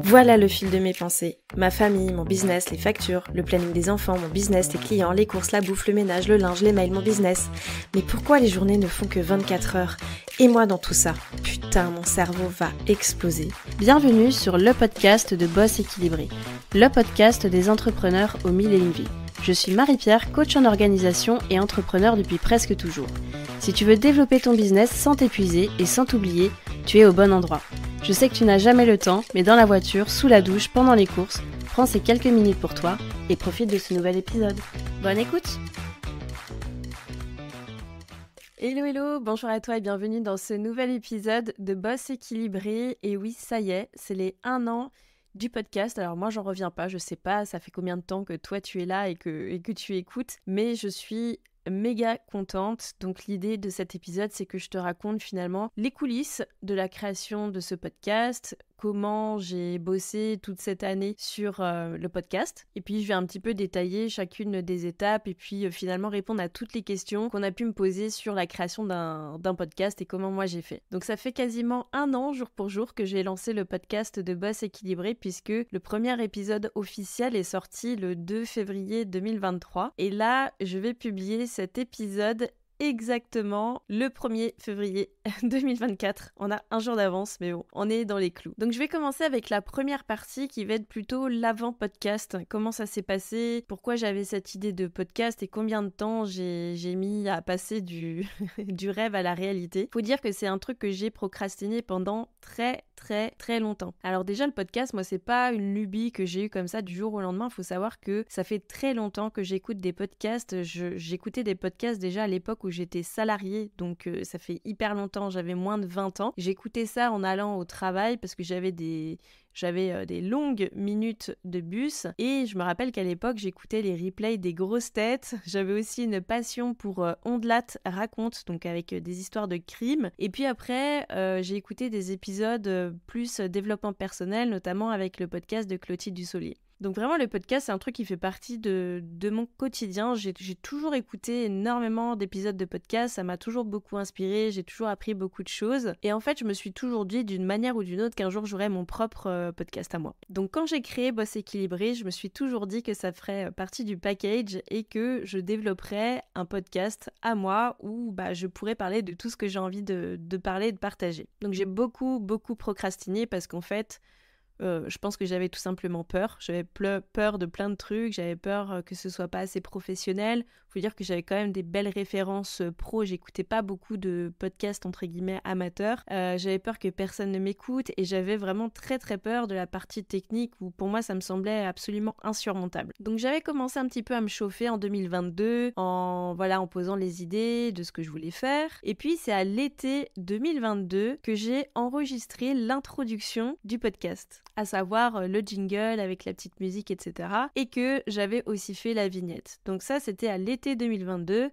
Voilà le fil de mes pensées. Ma famille, mon business, les factures, le planning des enfants, mon business, les clients, les courses, la bouffe, le ménage, le linge, les mails, mon business. Mais pourquoi les journées ne font que 24 heures? Et moi dans tout ça? Putain, mon cerveau va exploser. Bienvenue sur le podcast de Boss Équilibré, le podcast des entrepreneurs aux mille et une vies. Je suis Marie-Pierre, coach en organisation et entrepreneur depuis presque toujours. Si tu veux développer ton business sans t'épuiser et sans t'oublier, tu es au bon endroit. Je sais que tu n'as jamais le temps, mais dans la voiture, sous la douche, pendant les courses, prends ces quelques minutes pour toi et profite de ce nouvel épisode. Bonne écoute! Hello, bonjour à toi et bienvenue dans ce nouvel épisode de Boss Équilibré. Et oui, ça y est, c'est les 1 an du podcast. Alors moi, j'en reviens pas, je sais pas, ça fait combien de temps que toi tu es là et que tu écoutes, mais je suis méga contente. Donc l'idée de cet épisode, c'est que je te raconte finalement les coulisses de la création de ce podcast, comment j'ai bossé toute cette année sur le podcast. Et puis je vais un petit peu détailler chacune des étapes et puis finalement répondre à toutes les questions qu'on a pu me poser sur la création d'un podcast et comment moi j'ai fait. Donc ça fait quasiment 1 an jour pour jour que j'ai lancé le podcast de Boss Équilibré, puisque le premier épisode officiel est sorti le 2 février 2023. Et là, je vais publier cet épisode exactement le 1er février 2024. On a un jour d'avance, mais bon, on est dans les clous. Donc je vais commencer avec la première partie qui va être plutôt l'avant-podcast. Comment ça s'est passé, pourquoi j'avais cette idée de podcast et combien de temps j'ai mis à passer du rêve à la réalité. Faut dire que c'est un truc que j'ai procrastiné pendant très longtemps. Alors déjà, le podcast, moi, c'est pas une lubie que j'ai eue comme ça du jour au lendemain. Faut savoir que ça fait très longtemps que j'écoute des podcasts. J'écoutais des podcasts déjà à l'époque où j'étais salariée, donc ça fait hyper longtemps, j'avais moins de 20 ans. J'écoutais ça en allant au travail parce que j'avais des longues minutes de bus, et je me rappelle qu'à l'époque j'écoutais les replays des grosses têtes. J'avais aussi une passion pour Ondelat raconte, donc avec des histoires de crimes. Et puis après j'ai écouté des épisodes plus développement personnel, notamment avec le podcast de Clotilde Dussolier. Donc vraiment, le podcast, c'est un truc qui fait partie de mon quotidien. J'ai toujours écouté énormément d'épisodes de podcast, ça m'a toujours beaucoup inspiré, j'ai toujours appris beaucoup de choses. Et en fait, je me suis toujours dit d'une manière ou d'une autre qu'un jour, j'aurais mon propre podcast à moi. Donc quand j'ai créé Boss Équilibré, je me suis toujours dit que ça ferait partie du package et que je développerais un podcast à moi où je pourrais parler de tout ce que j'ai envie de parler et de partager. Donc j'ai beaucoup procrastiné parce qu'en fait, je pense que j'avais tout simplement peur. J'avais peur de plein de trucs. J'avais peur que ce soit pas assez professionnel. Faut dire que j'avais quand même des belles références pro. J'écoutais pas beaucoup de podcasts entre guillemets amateurs. J'avais peur que personne ne m'écoute et j'avais vraiment très peur de la partie technique où pour moi ça me semblait absolument insurmontable. Donc j'avais commencé un petit peu à me chauffer en 2022 en posant les idées de ce que je voulais faire. Et puis c'est à l'été 2022 que j'ai enregistré l'introduction du podcast, à savoir le jingle avec la petite musique, etc. Et que j'avais aussi fait la vignette. Donc ça, c'était à l'été 2022. Et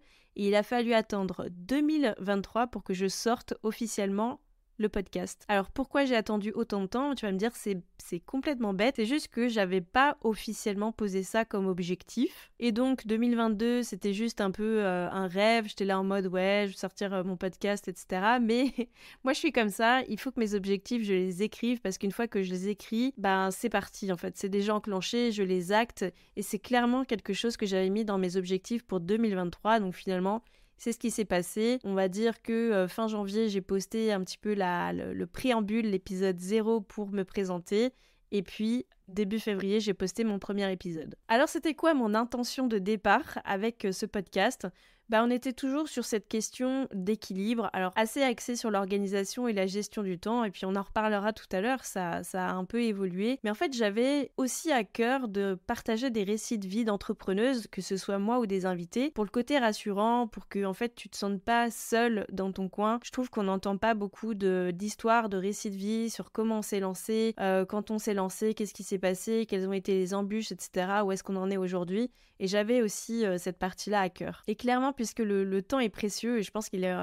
il a fallu attendre 2023 pour que je sorte officiellement le podcast. Alors pourquoi j'ai attendu autant de temps? Tu vas me dire, c'est complètement bête. C'est juste que j'avais pas officiellement posé ça comme objectif. Et donc 2022, c'était juste un peu un rêve. J'étais là en mode ouais, je vais sortir mon podcast, etc. Mais moi je suis comme ça, il faut que mes objectifs, je les écrive, parce qu'une fois que je les écris, c'est parti en fait. C'est déjà enclenché, je les acte. Et c'est clairement quelque chose que j'avais mis dans mes objectifs pour 2023. Donc finalement, c'est ce qui s'est passé. On va dire que fin janvier, j'ai posté un petit peu le préambule, l'épisode 0 pour me présenter. Et puis, début février, j'ai posté mon premier épisode. Alors, c'était quoi mon intention de départ avec ce podcast ? On était toujours sur cette question d'équilibre, alors assez axé sur l'organisation et la gestion du temps, et puis on en reparlera tout à l'heure, ça a un peu évolué. Mais en fait, j'avais aussi à cœur de partager des récits de vie d'entrepreneuses, que ce soit moi ou des invités, pour le côté rassurant, pour que en fait tu te sentes pas seule dans ton coin. Je trouve qu'on n'entend pas beaucoup d'histoires, de récits de vie sur comment on s'est lancé, quand on s'est lancé, qu'est-ce qui s'est passé, quelles ont été les embûches, etc., où est-ce qu'on en est aujourd'hui. Et j'avais aussi cette partie-là à cœur. Et clairement, puisque le temps est précieux, et je pense qu'il est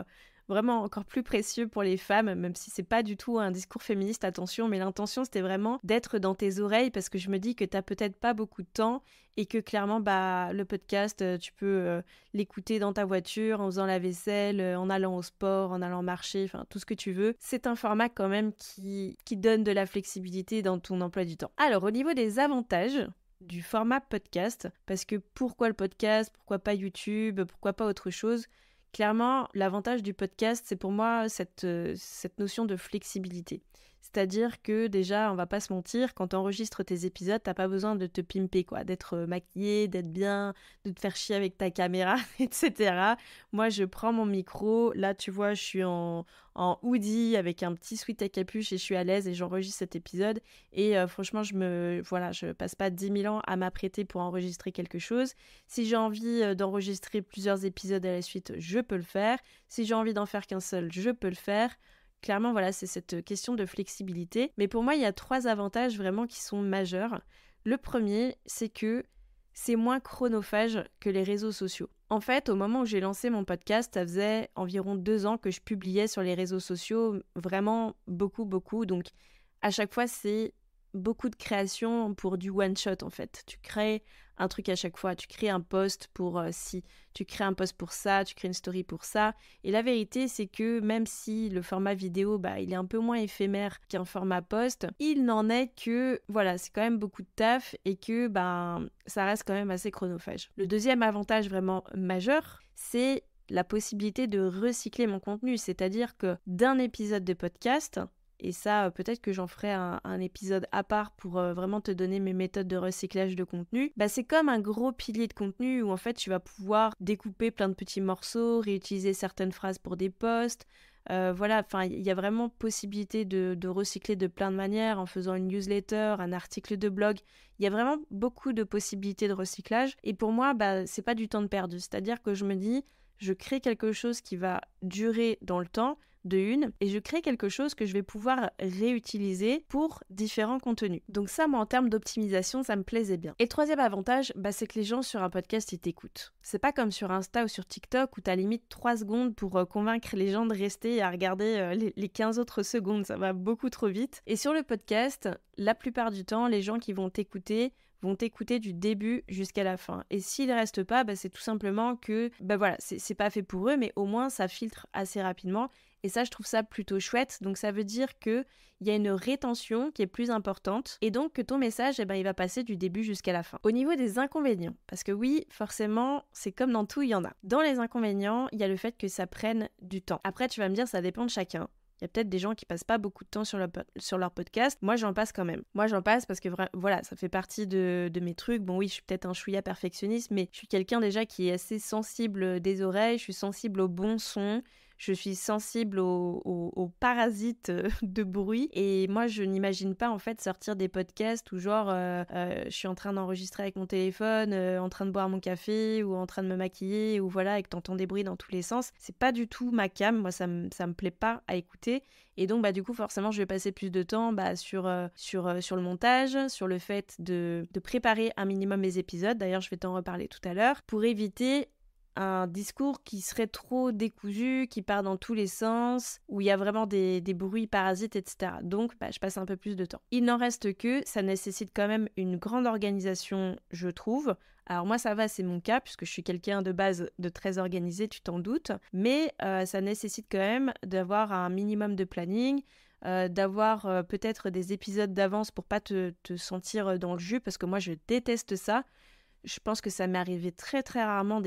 vraiment encore plus précieux pour les femmes, même si c'est pas du tout un discours féministe, attention, mais l'intention c'était vraiment d'être dans tes oreilles parce que je me dis que t'as peut-être pas beaucoup de temps et que clairement le podcast tu peux l'écouter dans ta voiture, en faisant la vaisselle, en allant au sport, en allant marcher, enfin tout ce que tu veux. C'est un format quand même qui donne de la flexibilité dans ton emploi du temps. Alors au niveau des avantages du format podcast, parce que pourquoi le podcast, pourquoi pas YouTube, pourquoi pas autre chose? Clairement, l'avantage du podcast, c'est pour moi cette notion de flexibilité. C'est-à-dire que déjà, on va pas se mentir, quand tu enregistres tes épisodes, t'as pas besoin de te pimper, quoi, d'être maquillée, d'être bien, de te faire chier avec ta caméra, etc. Moi, je prends mon micro, là, tu vois, je suis en hoodie avec un petit sweat à capuche et je suis à l'aise et j'enregistre cet épisode. Et franchement, je passe pas 10 000 ans à m'apprêter pour enregistrer quelque chose. Si j'ai envie d'enregistrer plusieurs épisodes à la suite, je peux le faire. Si j'ai envie d'en faire qu'un seul, je peux le faire. Clairement, voilà, c'est cette question de flexibilité. Mais pour moi, il y a 3 avantages vraiment qui sont majeurs. Le premier, c'est que c'est moins chronophage que les réseaux sociaux. En fait, au moment où j'ai lancé mon podcast, ça faisait environ 2 ans que je publiais sur les réseaux sociaux, vraiment beaucoup. Donc, à chaque fois, c'est beaucoup de création pour du one-shot, en fait. Tu crées un truc à chaque fois. Tu crées un post pour ci, tu crées un post pour ça, tu crées une story pour ça. Et la vérité, c'est que même si le format vidéo, il est un peu moins éphémère qu'un format post, il n'en est que, voilà, c'est quand même beaucoup de taf et que, ça reste quand même assez chronophage. Le deuxième avantage vraiment majeur, c'est la possibilité de recycler mon contenu. C'est-à-dire que d'un épisode de podcast, et ça, peut-être que j'en ferai un épisode à part pour vraiment te donner mes méthodes de recyclage de contenu. C'est comme un gros pilier de contenu où en fait tu vas pouvoir découper plein de petits morceaux, réutiliser certaines phrases pour des posts. Voilà, enfin il y a vraiment possibilité de recycler de plein de manières en faisant une newsletter, un article de blog. Il y a vraiment beaucoup de possibilités de recyclage. Et pour moi, c'est pas du temps de perdu. C'est-à-dire que je me dis, je crée quelque chose qui va durer dans le temps, et je crée quelque chose que je vais pouvoir réutiliser pour différents contenus. Donc ça, moi, en termes d'optimisation, ça me plaisait bien. Et le troisième avantage, c'est que les gens sur un podcast, ils t'écoutent. C'est pas comme sur Insta ou sur TikTok où t'as limite 3 secondes pour convaincre les gens de rester et à regarder les 15 autres secondes. Ça va beaucoup trop vite. Et sur le podcast, la plupart du temps, les gens qui vont t'écouter du début jusqu'à la fin. Et s'ils restent pas, c'est tout simplement que, voilà, c'est pas fait pour eux, mais au moins ça filtre assez rapidement. Et ça, je trouve ça plutôt chouette. Donc ça veut dire qu'il y a une rétention qui est plus importante et donc que ton message, il va passer du début jusqu'à la fin. Au niveau des inconvénients, parce que oui, forcément, c'est comme dans tout, il y en a. Dans les inconvénients, il y a le fait que ça prenne du temps. Après, tu vas me dire, ça dépend de chacun. Il y a peut-être des gens qui passent pas beaucoup de temps sur leur podcast. Moi, j'en passe quand même. Moi, j'en passe parce que voilà, ça fait partie de mes trucs. Bon, oui, je suis peut-être un chouïa perfectionniste, mais je suis quelqu'un déjà qui est assez sensible des oreilles. Je suis sensible aux bons sons. Je suis sensible aux parasites de bruit. Et moi, je n'imagine pas en fait sortir des podcasts où genre je suis en train d'enregistrer avec mon téléphone, en train de boire mon café ou en train de me maquiller ou voilà, et que t'entends des bruits dans tous les sens. C'est pas du tout ma came. Moi, ça me plaît pas à écouter. Et donc, du coup, forcément, je vais passer plus de temps sur le montage, sur le fait de préparer un minimum mes épisodes. D'ailleurs, je vais t'en reparler tout à l'heure pour éviter un discours qui serait trop décousu, qui part dans tous les sens, où il y a vraiment des bruits parasites, etc. Donc, je passe un peu plus de temps. Il n'en reste que, ça nécessite quand même une grande organisation, je trouve. Alors moi, ça va, c'est mon cas, puisque je suis quelqu'un de base de très organisé, tu t'en doutes. Mais ça nécessite quand même d'avoir un minimum de planning, d'avoir peut-être des épisodes d'avance pour pas te sentir dans le jus, parce que moi, je déteste ça. Je pense que ça m'est arrivé très très rarement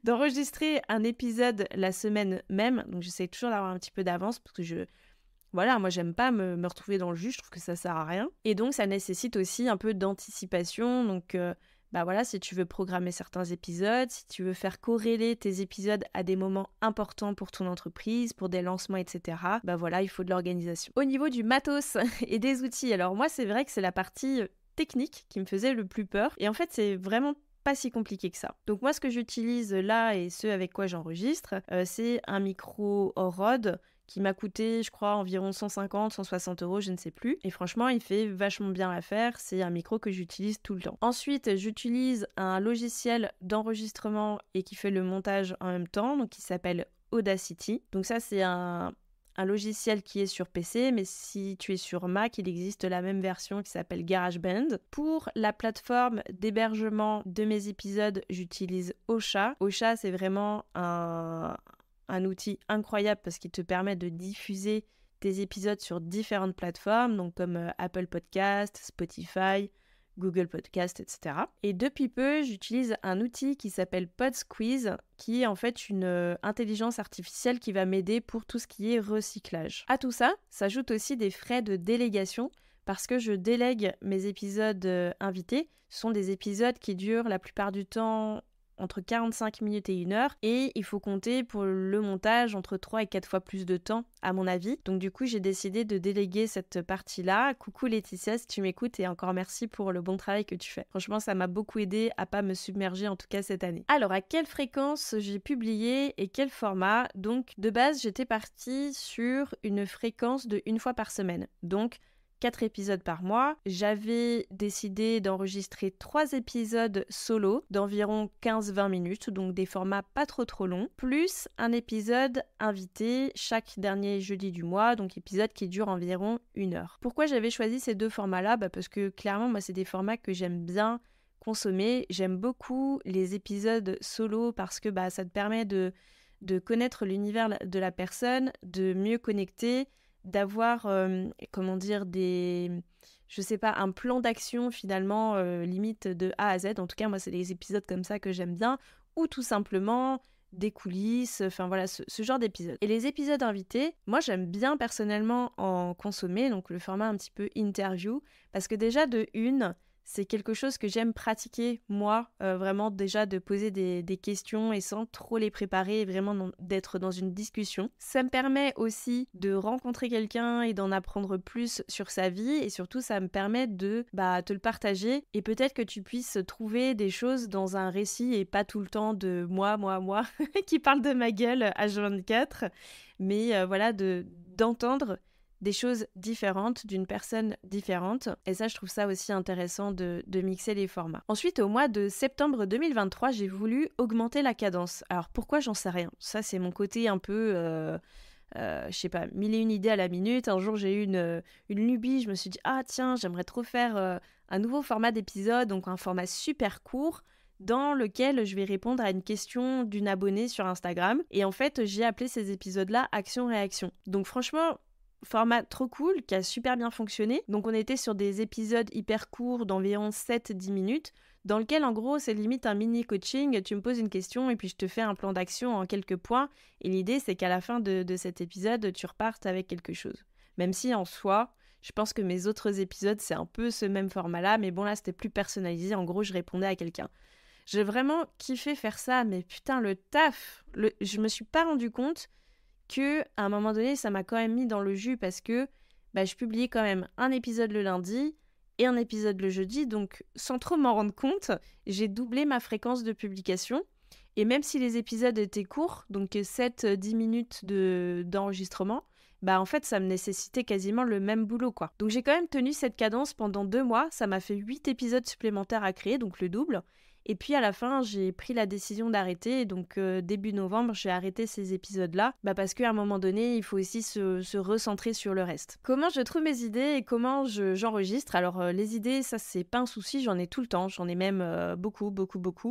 d'enregistrer un épisode la semaine même. Donc j'essaie toujours d'avoir un petit peu d'avance parce que moi j'aime pas me retrouver dans le jus, je trouve que ça sert à rien. Et donc ça nécessite aussi un peu d'anticipation. Donc voilà, si tu veux programmer certains épisodes, si tu veux faire corréler tes épisodes à des moments importants pour ton entreprise, pour des lancements, etc. Voilà, il faut de l'organisation. Au niveau du matos et des outils, alors moi c'est vrai que c'est la partie technique qui me faisait le plus peur. Et en fait, c'est vraiment pas si compliqué que ça. Donc moi, ce que j'utilise là et ce avec quoi j'enregistre, c'est un micro Rode qui m'a coûté, je crois, environ 150, 160 €, je ne sais plus. Et franchement, il fait vachement bien l'affaire. C'est un micro que j'utilise tout le temps. Ensuite, j'utilise un logiciel d'enregistrement et qui fait le montage en même temps, donc qui s'appelle Audacity. Donc ça, c'est un logiciel qui est sur PC, mais si tu es sur Mac, il existe la même version qui s'appelle GarageBand. Pour la plateforme d'hébergement de mes épisodes, j'utilise Ocha. Ocha, c'est vraiment un outil incroyable parce qu'il te permet de diffuser tes épisodes sur différentes plateformes, donc comme Apple Podcast, Spotify, Google Podcast, etc. Et depuis peu, j'utilise un outil qui s'appelle PodSqueeze, qui est en fait une intelligence artificielle qui va m'aider pour tout ce qui est recyclage. À tout ça, s'ajoutent aussi des frais de délégation parce que je délègue mes épisodes invités. Ce sont des épisodes qui durent la plupart du temps entre 45 minutes et 1 heure, et il faut compter pour le montage entre 3 et 4 fois plus de temps, à mon avis. Donc du coup, j'ai décidé de déléguer cette partie-là. Coucou Laetitia, si tu m'écoutes, et encore merci pour le bon travail que tu fais. Franchement, ça m'a beaucoup aidé à pas me submerger, en tout cas cette année. Alors, à quelle fréquence j'ai publié et quel format? Donc, de base, j'étais partie sur une fréquence de 1 fois par semaine. Donc, 4 épisodes par mois. J'avais décidé d'enregistrer 3 épisodes solo d'environ 15-20 minutes, donc des formats pas trop longs, plus un épisode invité chaque dernier jeudi du mois, donc épisode qui dure environ 1 heure. Pourquoi j'avais choisi ces 2 formats-là? Parce que clairement, moi, c'est des formats que j'aime bien consommer. J'aime beaucoup les épisodes solo parce que ça te permet de connaître l'univers de la personne, de mieux connecter, d'avoir, un plan d'action finalement, limite de A à Z. En tout cas, moi, c'est des épisodes comme ça que j'aime bien, ou tout simplement des coulisses, enfin voilà, ce genre d'épisodes. Et les épisodes invités, moi, j'aime bien personnellement en consommer, donc le format un petit peu interview, parce que déjà de une, c'est quelque chose que j'aime pratiquer, moi, vraiment déjà de poser des questions et sans trop les préparer, et vraiment d'être dans une discussion. Ça me permet aussi de rencontrer quelqu'un et d'en apprendre plus sur sa vie, et surtout ça me permet de te le partager, et peut-être que tu puisses trouver des choses dans un récit et pas tout le temps de moi, qui parle de ma gueule H24, mais voilà, d'entendre des choses différentes d'une personne différente. Et ça, je trouve ça aussi intéressant de mixer les formats. Ensuite, au mois de septembre 2023, j'ai voulu augmenter la cadence. Alors pourquoi, j'en sais rien. Ça, c'est mon côté un peu, je sais pas, 1001 idées à la minute. Un jour, j'ai eu une lubie. Je me suis dit, ah tiens, j'aimerais trop faire un nouveau format d'épisode, donc un format super court, dans lequel je vais répondre à une question d'une abonnée sur Instagram. Et en fait, j'ai appelé ces épisodes-là Action-Réaction. Donc franchement, format trop cool, qui a super bien fonctionné. Donc on était sur des épisodes hyper courts d'environ 7-10 minutes, dans lequel en gros c'est limite un mini coaching, tu me poses une question et puis je te fais un plan d'action en quelques points, et l'idée c'est qu'à la fin de cet épisode tu repartes avec quelque chose. Même si en soi, je pense que mes autres épisodes c'est un peu ce même format là, mais bon là c'était plus personnalisé, en gros je répondais à quelqu'un. J'ai vraiment kiffé faire ça, mais putain le taf, je me suis pas rendu compte que à un moment donné, ça m'a quand même mis dans le jus parce que je publiais quand même un épisode le lundi et un épisode le jeudi, donc sans trop m'en rendre compte, j'ai doublé ma fréquence de publication. Et même si les épisodes étaient courts, donc 7-10 minutes d'enregistrement, en fait, ça me nécessitait quasiment le même boulot, quoi. Donc j'ai quand même tenu cette cadence pendant 2 mois, ça m'a fait 8 épisodes supplémentaires à créer, donc le double. Et puis à la fin, j'ai pris la décision d'arrêter. Donc début novembre, j'ai arrêté ces épisodes-là. Parce qu'à un moment donné, il faut aussi se recentrer sur le reste. Comment je trouve mes idées et comment j'enregistre? Alors les idées, ça c'est pas un souci, j'en ai tout le temps. J'en ai même beaucoup.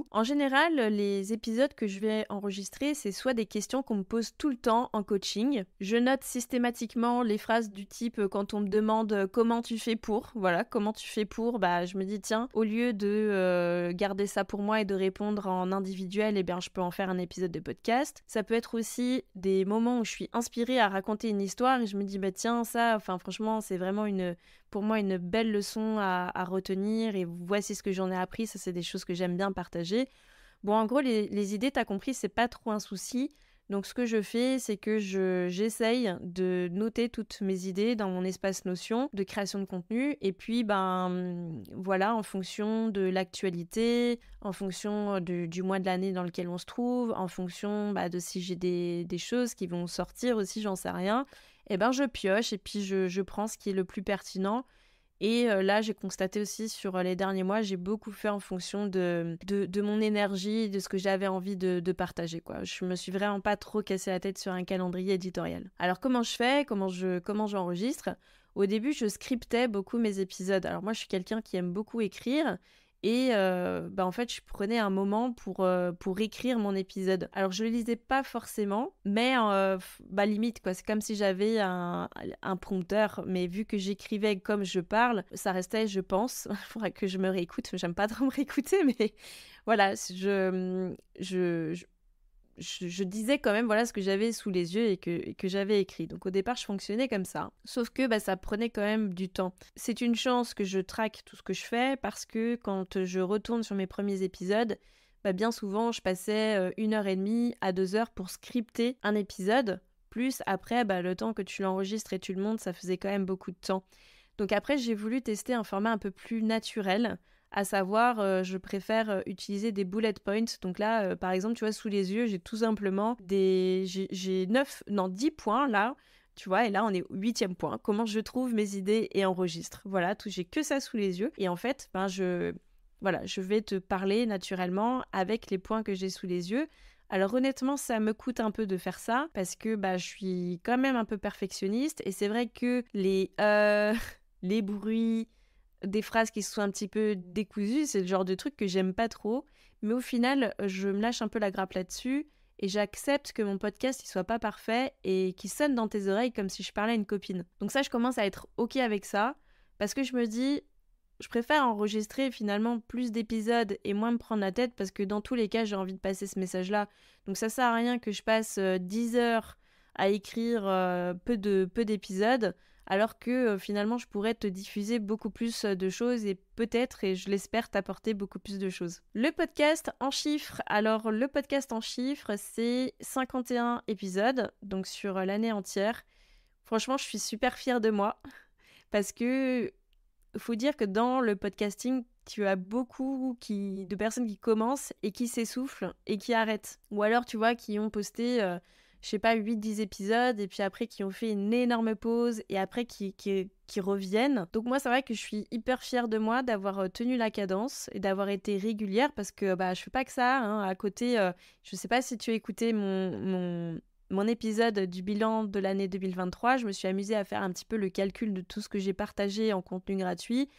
En général, les épisodes que je vais enregistrer, c'est soit des questions qu'on me pose tout le temps en coaching. Je note systématiquement les phrases du type quand on me demande comment tu fais pour. Voilà, comment tu fais pour, je me dis tiens, au lieu de garder ça pour moi et de répondre en individuel, je peux en faire un épisode de podcast. Ça peut être aussi des moments où je suis inspirée à raconter une histoire et je me dis tiens, ça, franchement, c'est vraiment pour moi une belle leçon à retenir, et voici ce que j'en ai appris. Ça, c'est des choses que j'aime bien partager. Bon, en gros, les idées, t'as compris, c'est pas trop un souci. Donc ce que je fais, c'est que j'essaye de noter toutes mes idées dans mon espace Notion de création de contenu, et puis voilà, en fonction de l'actualité, en fonction du mois de l'année dans lequel on se trouve, en fonction de si j'ai des choses qui vont sortir aussi, j'en sais rien, je pioche et puis je prends ce qui est le plus pertinent. Et là, j'ai constaté aussi sur les derniers mois, j'ai beaucoup fait en fonction de mon énergie, de ce que j'avais envie de partager, quoi. Je me suis vraiment pas trop cassé la tête sur un calendrier éditorial. Alors, comment je fais? Comment j'enregistre? Au début, je scriptais beaucoup mes épisodes. Alors moi, je suis quelqu'un qui aime beaucoup écrire. Et en fait, je prenais un moment pour écrire mon épisode. Alors, je le lisais pas forcément, mais limite, quoi. C'est comme si j'avais un prompteur, mais vu que j'écrivais comme je parle, ça restait, je pense. Il faudrait que je me réécoute. J'aime pas trop me réécouter, mais voilà, je disais quand même voilà ce que j'avais sous les yeux et que j'avais écrit. Donc au départ, je fonctionnais comme ça. Sauf que ça prenait quand même du temps. C'est une chance que je traque tout ce que je fais parce que quand je retourne sur mes premiers épisodes, bien souvent, je passais 1h30 à 2 heures pour scripter un épisode. Plus après, le temps que tu l'enregistres et tu le montes, ça faisait quand même beaucoup de temps. Donc après, j'ai voulu tester un format un peu plus naturel, à savoir, je préfère utiliser des bullet points. Donc là, par exemple, tu vois, sous les yeux, j'ai tout simplement j'ai 10 points là, tu vois, et là, on est au 8e point. Comment je trouve mes idées et enregistre. Voilà, j'ai que ça sous les yeux. Et en fait, je vais te parler naturellement avec les points que j'ai sous les yeux. Alors honnêtement, ça me coûte un peu de faire ça parce que je suis quand même un peu perfectionniste et c'est vrai que les bruits, des phrases qui sont un petit peu décousues, c'est le genre de truc que j'aime pas trop. Mais au final, je me lâche un peu la grappe là-dessus et j'accepte que mon podcast il soit pas parfait et qu'il sonne dans tes oreilles comme si je parlais à une copine. Donc ça, je commence à être OK avec ça parce que je me dis, je préfère enregistrer finalement plus d'épisodes et moins me prendre la tête parce que dans tous les cas, j'ai envie de passer ce message-là. Donc ça sert à rien que je passe 10 heures à écrire peu d'épisodes alors que finalement je pourrais te diffuser beaucoup plus de choses et peut-être, et je l'espère, t'apporter beaucoup plus de choses. Le podcast en chiffres. Alors le podcast en chiffres, c'est 51 épisodes, donc sur l'année entière. Franchement, je suis super fière de moi parce que faut dire que dans le podcasting, tu as beaucoup de personnes qui commencent et qui s'essoufflent et qui arrêtent. Ou alors, tu vois, qui ont posté, je sais pas, 8-10 épisodes et puis après qui ont fait une énorme pause et après qui reviennent. Donc moi, c'est vrai que je suis hyper fière de moi d'avoir tenu la cadence et d'avoir été régulière parce que je fais pas que ça. Hein. À côté, je sais pas si tu as écouté mon épisode du bilan de l'année 2023, je me suis amusée à faire un petit peu le calcul de tout ce que j'ai partagé en contenu gratuit.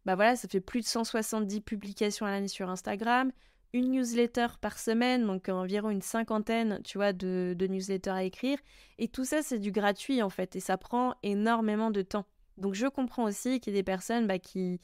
Voilà, ça fait plus de 170 publications à l'année sur Instagram, une newsletter par semaine, donc environ une cinquantaine, tu vois, de newsletters à écrire. Et tout ça, c'est du gratuit, en fait, et ça prend énormément de temps. Donc je comprends aussi qu'il y ait des personnes qui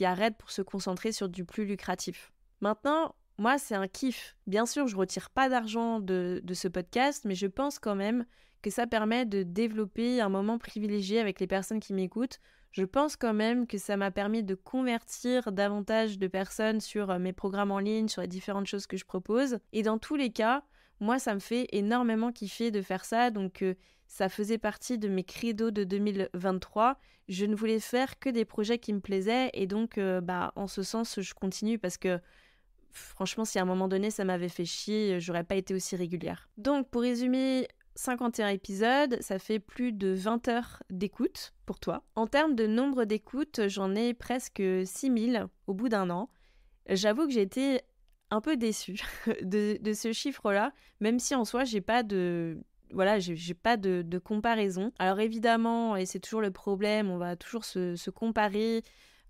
arrêtent pour se concentrer sur du plus lucratif. Maintenant, moi, c'est un kiff. Bien sûr, je retire pas d'argent de ce podcast, mais je pense quand même que ça permet de développer un moment privilégié avec les personnes qui m'écoutent. Je pense quand même que ça m'a permis de convertir davantage de personnes sur mes programmes en ligne, sur les différentes choses que je propose. Et dans tous les cas, moi, ça me fait énormément kiffer de faire ça. Donc, ça faisait partie de mes credos de 2023. Je ne voulais faire que des projets qui me plaisaient. Et donc, en ce sens, je continue parce que franchement, si à un moment donné, ça m'avait fait chier, j'aurais pas été aussi régulière. Donc, pour résumer, 51 épisodes, ça fait plus de 20 heures d'écoute pour toi. En termes de nombre d'écoutes, j'en ai presque 6000 au bout d'un an. J'avoue que j'ai été un peu déçue de ce chiffre-là, même si en soi, j'ai pas de comparaison. Alors évidemment, et c'est toujours le problème, on va toujours se comparer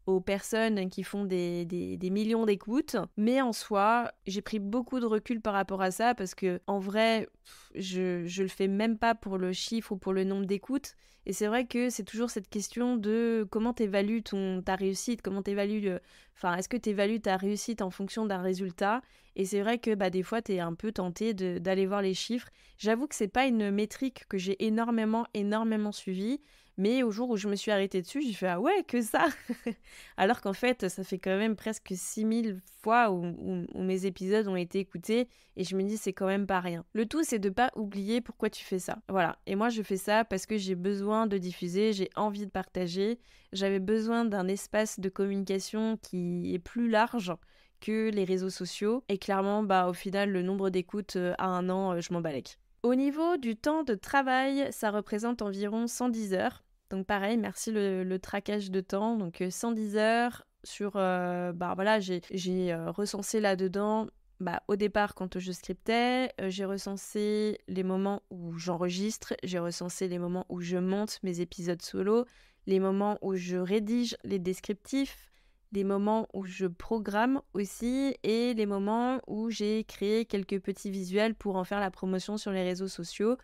aux personnes qui font des millions d'écoutes. Mais en soi, j'ai pris beaucoup de recul par rapport à ça parce que en vrai, je le fais même pas pour le chiffre ou pour le nombre d'écoutes. Et c'est vrai que c'est toujours cette question de comment t'évalues ta réussite, comment t'évalues... est-ce que t'évalues ta réussite en fonction d'un résultat? Et c'est vrai que des fois, t'es un peu tenté d'aller voir les chiffres. J'avoue que c'est pas une métrique que j'ai énormément suivie. Mais au jour où je me suis arrêtée dessus, j'ai fait « Ah ouais, que ça !» Alors qu'en fait, ça fait quand même presque 6000 fois où mes épisodes ont été écoutés et je me dis c'est quand même pas rien. Le tout, c'est de pas oublier pourquoi tu fais ça. Voilà. Et moi, je fais ça parce que j'ai besoin de diffuser, j'ai envie de partager. J'avais besoin d'un espace de communication qui est plus large que les réseaux sociaux. Et clairement, au final, le nombre d'écoutes à un an, je m'en balèque. Au niveau du temps de travail, ça représente environ 110 heures. Donc pareil, merci le traquage de temps. Donc 110 heures sur... voilà, j'ai recensé là-dedans... au départ, quand je scriptais, j'ai recensé les moments où j'enregistre, j'ai recensé les moments où je monte mes épisodes solo, les moments où je rédige les descriptifs, les moments où je programme aussi et les moments où j'ai créé quelques petits visuels pour en faire la promotion sur les réseaux sociaux.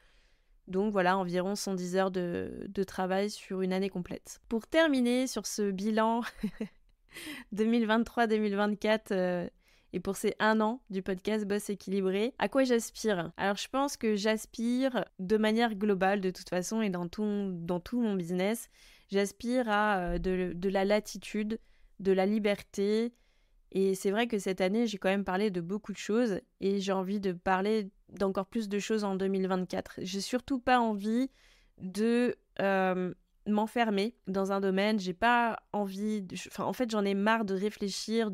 Donc voilà, environ 110 heures de travail sur une année complète. Pour terminer sur ce bilan 2023-2024 et pour ces 1 an du podcast Boss Équilibré, à quoi j'aspire ? Alors je pense que j'aspire de manière globale de toute façon et dans tout mon business, j'aspire à de la latitude, de la liberté. Et c'est vrai que cette année, j'ai quand même parlé de beaucoup de choses et j'ai envie de parler d'encore plus de choses en 2024. J'ai surtout pas envie de m'enfermer dans un domaine. J'ai pas envie... en fait, j'en ai marre de réfléchir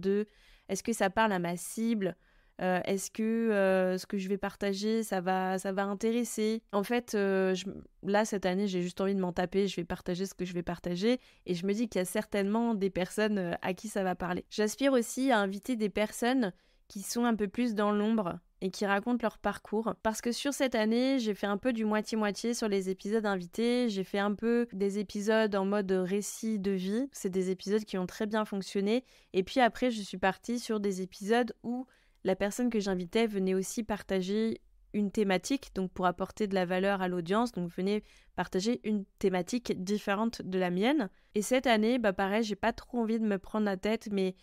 est-ce que ça parle à ma cible ? Est-ce que ce que je vais partager, ça va intéresser ? En fait, là, cette année, j'ai juste envie de m'en taper. Je vais partager ce que je vais partager. Et je me dis qu'il y a certainement des personnes à qui ça va parler. J'aspire aussi à inviter des personnes qui sont un peu plus dans l'ombre et qui racontent leur parcours. Parce que sur cette année, j'ai fait un peu du moitié-moitié sur les épisodes invités. J'ai fait un peu des épisodes en mode récit de vie. C'est des épisodes qui ont très bien fonctionné. Et puis après, je suis partie sur des épisodes où la personne que j'invitais venait aussi partager une thématique, donc pour apporter de la valeur à l'audience, donc venait partager une thématique différente de la mienne. Et cette année, pareil, j'ai pas trop envie de me prendre la tête, mais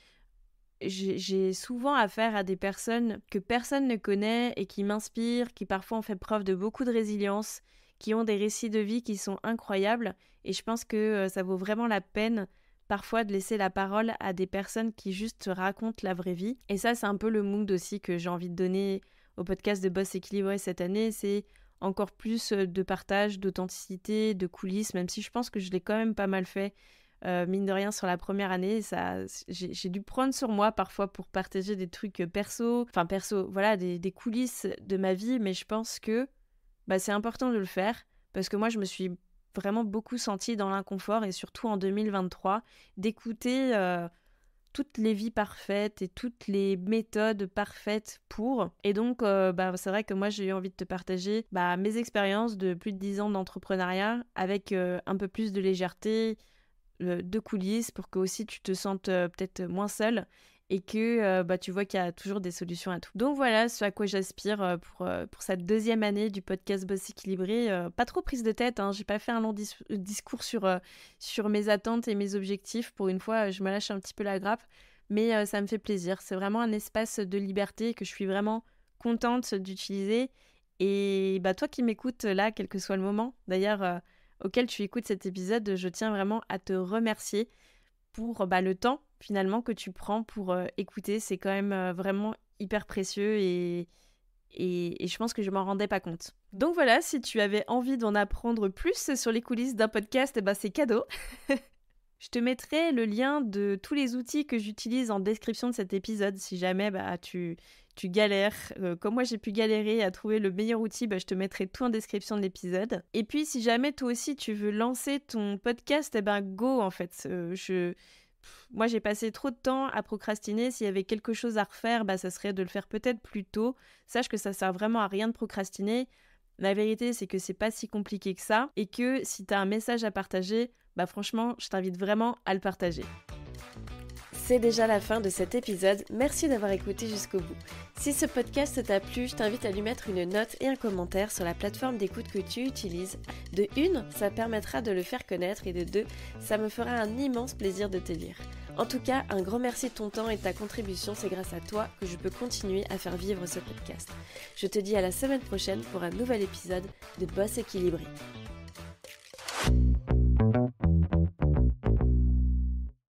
j'ai souvent affaire à des personnes que personne ne connaît et qui m'inspirent, qui parfois ont fait preuve de beaucoup de résilience, qui ont des récits de vie qui sont incroyables. Et je pense que ça vaut vraiment la peine parfois de laisser la parole à des personnes qui juste racontent la vraie vie. Et ça, c'est un peu le mood aussi que j'ai envie de donner au podcast de Boss Équilibré cette année. C'est encore plus de partage, d'authenticité, de coulisses, même si je pense que je l'ai quand même pas mal fait. Mine de rien, sur la première année, j'ai dû prendre sur moi parfois pour partager des trucs perso, voilà, des coulisses de ma vie, mais je pense que c'est important de le faire, parce que moi, je me suis vraiment beaucoup sentie dans l'inconfort, et surtout en 2023, d'écouter toutes les vies parfaites et toutes les méthodes parfaites pour. Et donc, c'est vrai que moi, j'ai eu envie de te partager mes expériences de plus de 10 ans d'entrepreneuriat avec un peu plus de légèreté, de coulisses pour que aussi tu te sentes peut-être moins seule et que tu vois qu'il y a toujours des solutions à tout. Donc voilà ce à quoi j'aspire pour cette 2e année du podcast Boss Équilibré. Pas trop prise de tête, j'ai pas fait un long discours sur mes attentes et mes objectifs. Pour une fois, je me lâche un petit peu la grappe, mais ça me fait plaisir. C'est vraiment un espace de liberté que je suis vraiment contente d'utiliser. Et toi qui m'écoutes là, quel que soit le moment, d'ailleurs... auquel tu écoutes cet épisode, je tiens vraiment à te remercier pour le temps finalement que tu prends pour écouter. C'est quand même vraiment hyper précieux et je pense que je m'en rendais pas compte. Donc voilà, si tu avais envie d'en apprendre plus sur les coulisses d'un podcast, c'est cadeau. Je te mettrai le lien de tous les outils que j'utilise en description de cet épisode. Si jamais tu galères, comme moi j'ai pu galérer à trouver le meilleur outil, je te mettrai tout en description de l'épisode. Et puis si jamais toi aussi tu veux lancer ton podcast, go en fait. Moi j'ai passé trop de temps à procrastiner. S'il y avait quelque chose à refaire, ça serait de le faire peut-être plus tôt. Sache que ça sert vraiment à rien de procrastiner. La vérité c'est que c'est pas si compliqué que ça et que si tu as un message à partager, franchement je t'invite vraiment à le partager. C'est déjà la fin de cet épisode, merci d'avoir écouté jusqu'au bout. Si ce podcast t'a plu, je t'invite à lui mettre une note et un commentaire sur la plateforme d'écoute que tu utilises. De 1, ça permettra de le faire connaître et de 2, ça me fera un immense plaisir de te lire. En tout cas, un grand merci de ton temps et de ta contribution, c'est grâce à toi que je peux continuer à faire vivre ce podcast. Je te dis à la semaine prochaine pour un nouvel épisode de Boss Équilibré.